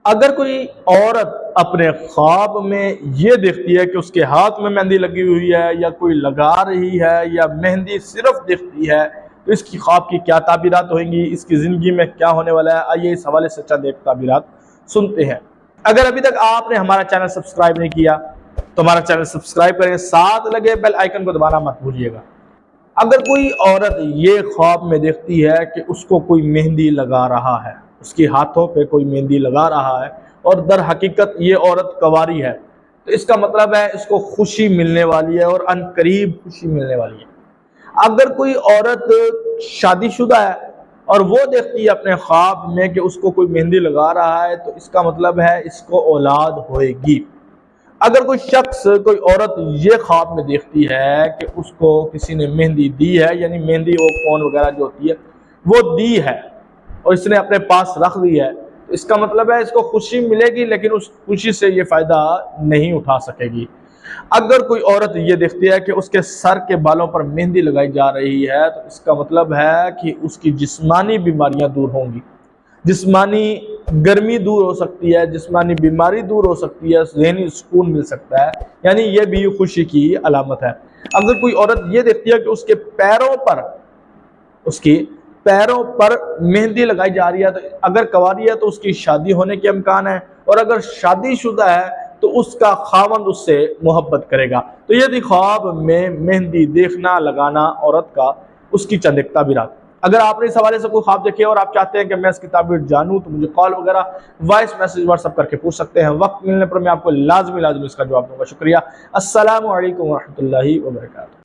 अगर कोई औरत अपने ख्वाब में ये देखती है कि उसके हाथ में मेहंदी लगी हुई है या कोई लगा रही है या मेहंदी सिर्फ दिखती है, तो इसकी ख्वाब की क्या ताबीरात होंगी, इसकी ज़िंदगी में क्या होने वाला है। आइए इस हवाले से चंद एक ताबीरात सुनते हैं। अगर अभी तक आपने हमारा चैनल सब्सक्राइब नहीं किया तो हमारा चैनल सब्सक्राइब करें, साथ लगे बेल आइकन को दबाना मत भूलिएगा। अगर कोई औरत ये ख्वाब में देखती है कि उसको कोई मेहंदी लगा रहा है, उसके हाथों पे कोई मेहंदी लगा रहा है और दर हकीकत ये औरत कवारी है, तो इसका मतलब है इसको खुशी मिलने वाली है और अनकरीब खुशी मिलने वाली है। अगर कोई औरत शादीशुदा है और वो देखती है अपने ख्वाब में कि उसको कोई मेहंदी लगा रहा है, तो इसका मतलब है इसको औलाद होएगी। अगर कोई शख्स, कोई औरत ये ख्वाब में देखती है कि उसको किसी ने मेहंदी दी है, यानी मेहंदी वो कौन वगैरह जो होती है वो दी है और इसने अपने पास रख दी है, तो इसका मतलब है इसको खुशी मिलेगी, लेकिन उस खुशी से ये फ़ायदा नहीं उठा सकेगी। अगर कोई औरत ये देखती है कि उसके सर के बालों पर मेहंदी लगाई जा रही है, तो इसका मतलब है कि उसकी जिस्मानी बीमारियां दूर होंगी, जिस्मानी गर्मी दूर हो सकती है, जिस्मानी बीमारी दूर हो सकती है, ज़हनी सुकून मिल सकता है, यानी यह भी खुशी की अलामत है। अगर कोई औरत ये देखती है कि उसके पैरों पर मेहंदी लगाई जा रही है, तो अगर कवारी है तो उसकी शादी होने के इम्कान है, और अगर शादीशुदा है तो उसका खावंद उससे मोहब्बत करेगा। तो ये थी ख्वाब में मेहंदी देखना, लगाना औरत का, उसकी चंद एक ताबीरात। अगर आपने इस हवाले से कोई ख्वाब देखे और आप चाहते हैं कि मैं इसकी ताबीर जानूं, तो मुझे कॉल वगैरह वॉइस मैसेज व्हाट्सएप करके पूछ सकते हैं। वक्त मिलने पर मैं आपको लाजमी इसका जवाब दूंगा। शुक्रिया। अस्सलामु अलैकुम व रहमतुल्लाहि व बरकातहू।